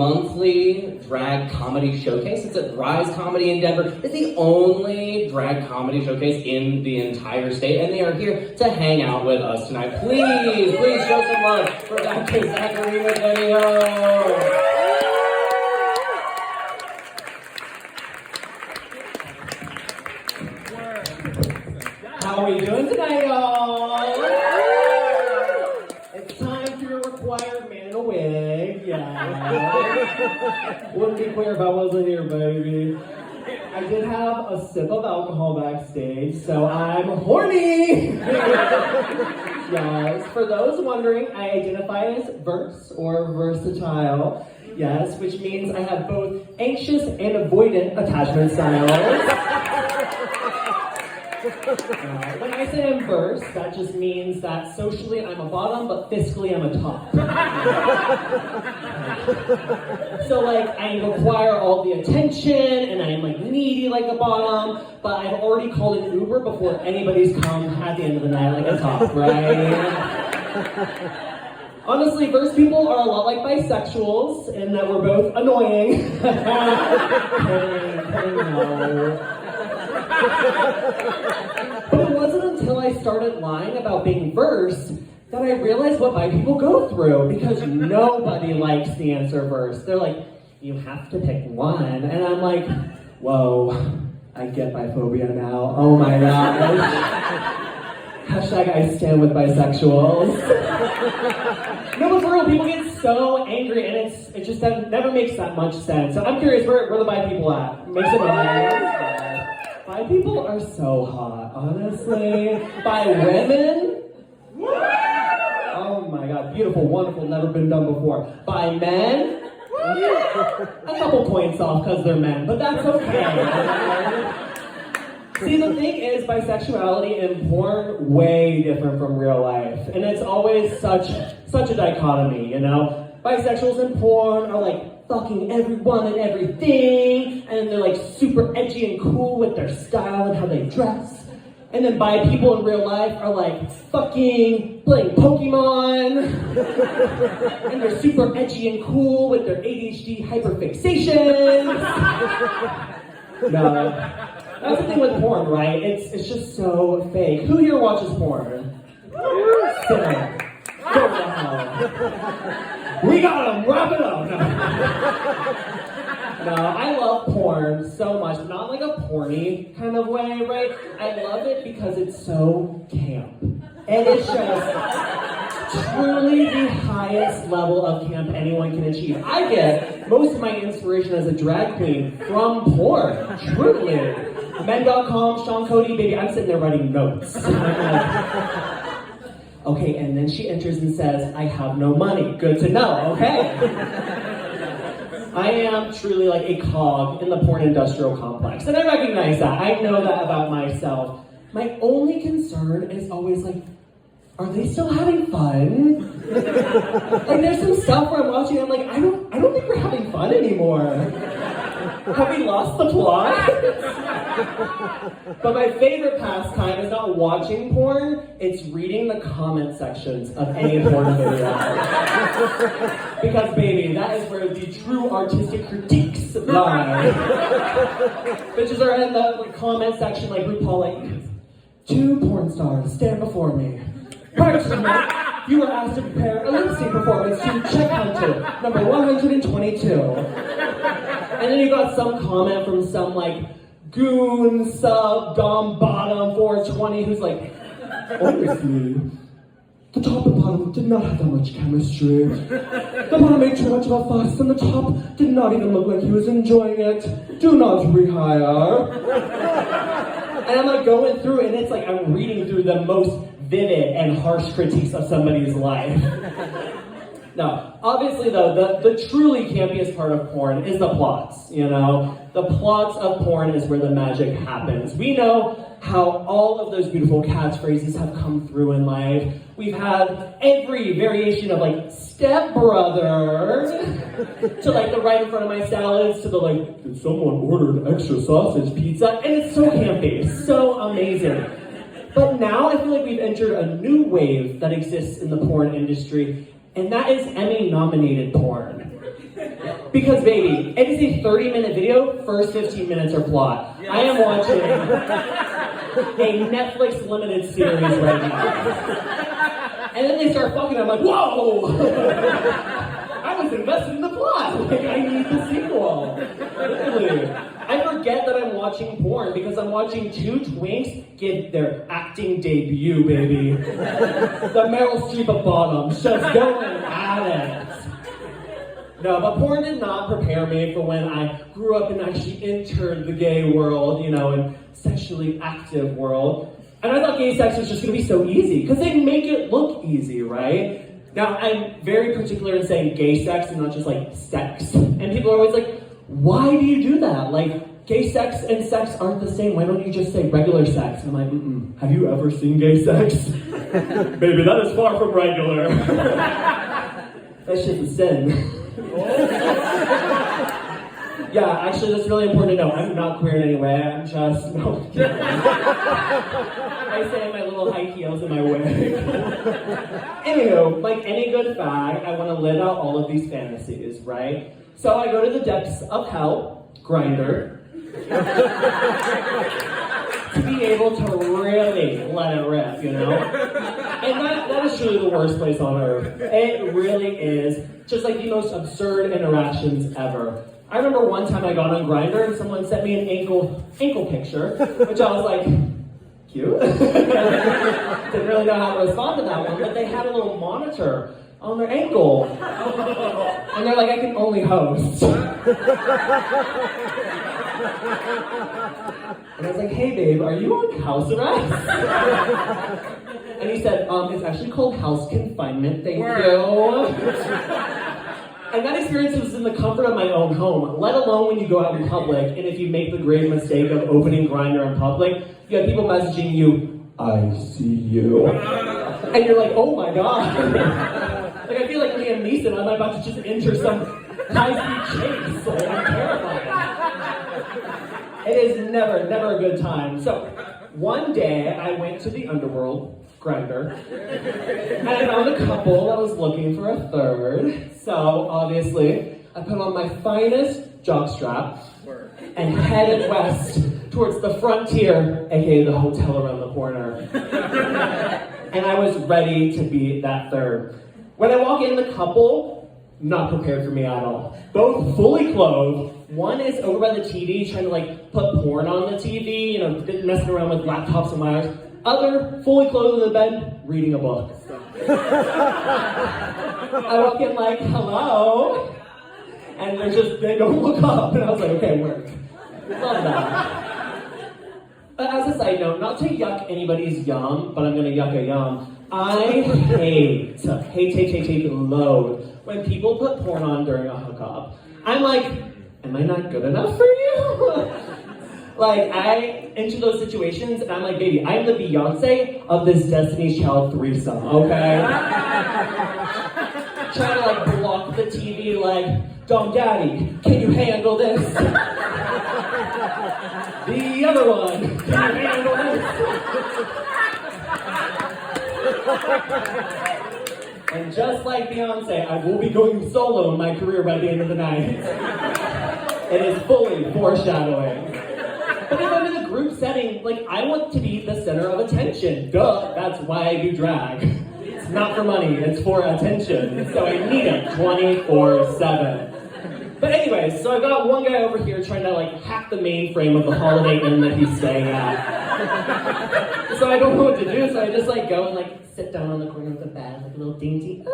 Monthly drag comedy showcase. It's at Rise Comedy in Denver. It's the only drag comedy showcase in the entire state, and they are here to hang out with us tonight. Please show some love for Dr. Zackarina, Jenny-hoe. How are we doing tonight, y'all? It's time for your required man in a wig. Yeah. Wouldn't be queer if I wasn't here, baby. I did have a sip of alcohol backstage, so I'm horny. Yes. For those wondering, I identify as verse or versatile. Yes, which means I have both anxious and avoidant attachment styles. When I say I'm verse, that just means that socially I'm a bottom, but fiscally I'm a top. So I require all the attention, and I'm needy like a bottom, but I've already called an Uber before anybody's come at the end of the night like a top, right? Honestly, verse people are a lot like bisexuals in that we're both annoying. But it wasn't until I started lying about being verse that I realized what bi people go through, because nobody likes the answer verse. They're like, you have to pick one. And I'm like, whoa, I get biphobia now. Oh my gosh. Hashtag I stand with bisexuals. No, but for real, people get so angry, and it just never makes that much sense. So I'm curious, where the bi people at? Make some noise. Bi people are so hot, honestly. Bi women? Oh my god, beautiful, wonderful, never been done before. Bi men? A couple points off because they're men, but that's okay. See, the thing is, bisexuality in porn, way different from real life. And it's always such a dichotomy, you know? Bisexuals in porn are fucking everyone and everything, and they're super edgy and cool with their style and how they dress. And then bi people in real life are fucking playing Pokemon, and they're super edgy and cool with their ADHD hyperfixations. No, that's the thing with porn, right? It's just so fake. Who here watches porn? Sit down. Go to hell. We got them! Wrap it up! No, I love porn so much. Not like a porny kind of way, right? I love it because it's so camp. And it's just truly the highest level of camp anyone can achieve. I get most of my inspiration as a drag queen from porn. Truly. Men.com, Sean Cody, baby, I'm sitting there writing notes. Okay, and then she enters and says, I have no money. Good to know, okay. I am truly a cog in the porn industrial complex, and I recognize that. I know that about myself. My only concern is always are they still having fun? There's some stuff where I'm watching, I'm I don't think we're having fun anymore. Have we lost the plot? But my favorite pastime is not watching porn, it's reading the comment sections of any porn video. Because baby, that is where the true artistic critiques lie. Bitches are in the comment section like RuPaul, 2 porn stars stand before me. Prior to the match, you were asked to prepare a lip sync performance to Check Hunter, number 122. And then you got some comment from some goon, sub, dom, bottom, 420 who's honestly, the top and bottom did not have that much chemistry. The bottom made too much of a fuss, and the top did not even look like he was enjoying it. Do not rehire. And I'm going through, and it's I'm reading through the most vivid and harsh critiques of somebody's life. Now, obviously though, the truly campiest part of porn is the plots, you know? The plots of porn is where the magic happens. We know how all of those beautiful catchphrases have come through in life. We've had every variation of stepbrother to the right in front of my salads to the did someone order an extra sausage pizza? And it's so campy, so amazing. But now I feel we've entered a new wave that exists in the porn industry, and that is Emmy-nominated porn. Because baby, it is a 30-minute video, first 15 minutes are plot. Yes. I am watching a Netflix limited series right now. And then they start fucking, I'm like, whoa! I was invested in the plot. Like, I need the sequel. Literally. I forget that I'm watching porn because I'm watching two twinks give their acting debut, baby. The Meryl Streep of bottoms, just going at it. No, but porn did not prepare me for when I grew up and actually entered the gay world, you know, and sexually active world. And I thought gay sex was just gonna be so easy, because they make it look easy, right? Now, I'm very particular in saying gay sex and not just like sex. And people are always like, why do you do that? Like, gay sex and sex aren't the same. Why don't you just say regular sex? And I'm like, have you ever seen gay sex? Baby, that is far from regular. That shit's a sin. Yeah, actually, that's really important to know. I'm not queer in any way. I'm just, no. I say in my little high heels and my wig. Anywho, like any good fag, I want to live out all of these fantasies, right? So I go to the depths of hell, Grindr, to be able to really let it rip, you know? And that is truly the worst place on earth. It really is. Just like the most absurd interactions ever. I remember one time I got on Grindr and someone sent me an ankle picture, which I was like, cute. Didn't really know how to respond to that one, but they had a little monitor on their ankle. And they're like, I can only host. And I was like, hey babe, are you on house arrest? And he said, it's actually called house confinement, thank you. And that experience was in the comfort of my own home, let alone when you go out in public, and if you make the grave mistake of opening Grindr in public, you have people messaging you, I see you. And you're like, oh my god. Like, I feel like Liam Neeson, I'm about to just enter some high-speed chase. Like, I'm terrified. It is never a good time. So, one day, I went to the underworld, Grindr, and I found a couple that was looking for a third. So, obviously, I put on my finest jockstrap and headed west towards the frontier, aka the hotel around the corner. And I was ready to be that third. When I walk in, the couple, not prepared for me at all. Both fully clothed. One is over by the TV trying to like put porn on the TV, you know, messing around with laptops and wires. Other, fully clothed in the bed, reading a book. I walk in like, hello, and they don't look up, and I was like, okay, work. Love that. But as a side note, not to yuck anybody's yum, but I'm gonna yuck a yum. I hate load when people put porn on during a hookup. I'm like, am I not good enough for you? Like, I enter those situations, and I'm like, baby, I'm the Beyonce of this Destiny's Child threesome, okay? Trying to, like, block the TV, like, Dom Daddy, can you handle this? The other one, can you handle this? And just like Beyonce, I will be going solo in my career by the end of the night. It is fully foreshadowing. But if I'm in a group setting, like, I want to be the center of attention. Duh, that's why I do drag. It's not for money, it's for attention. So I need it 24/7. But anyways, so I got one guy over here trying to, like, hack the mainframe of the Holiday Inn that he's staying at. So I don't know what to do, so I just, like, go and, like, sit down on the corner of the bed, like a little dainty.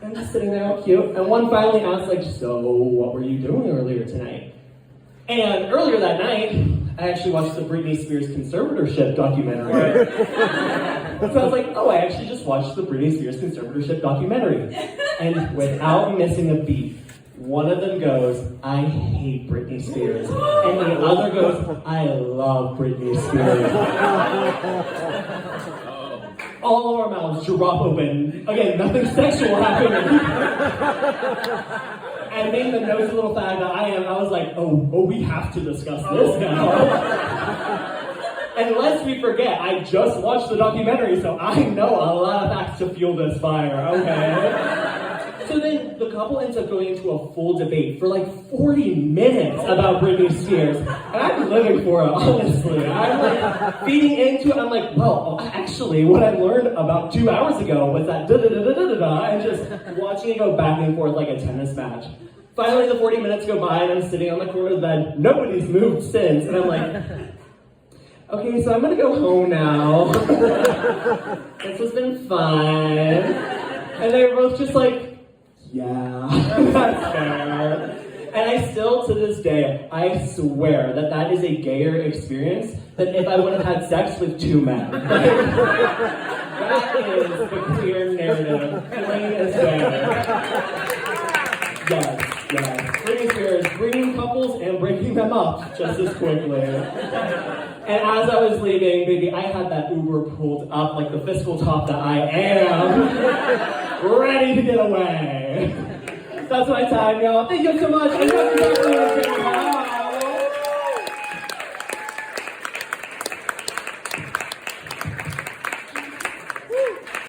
I'm just sitting there all cute. And one finally asks, like, so what were you doing earlier tonight? And earlier that night, I actually watched the Britney Spears conservatorship documentary. So I was like, oh, I actually just watched the Britney Spears conservatorship documentary. And without missing a beat, one of them goes, I hate Britney Spears. And the other goes, I love Britney Spears. All of our mouths drop open. Again, nothing sexual happening. And being the nosy little fag that I am, I was like, oh, we have to discuss this now. And lest we forget, I just watched the documentary, so I know a lot of facts to fuel this fire, okay? So then the couple ends up going into a full debate for like 40 minutes about Britney Spears. And I'm living for it, honestly. I'm like feeding into it. I'm like, well, actually, what I learned about 2 hours ago was that da-da-da-da-da-da, and just watching it go back and forth like a tennis match. Finally, the 40 minutes go by, and I'm sitting on the corner of the bed. Nobody's moved since. And I'm like, okay, so I'm gonna go home now. This has been fun. And they were both just like, yeah, that's fair. And I still, to this day, I swear that that is a gayer experience than if I would have had sex with 2 men. That is the queer narrative, plain as day. Yes. Britney Spears, bringing couples and breaking them up just as quickly. And as I was leaving, baby, I had that Uber pulled up like the fiscal top that I am, ready to get away. That's my time, y'all. Thank you so much.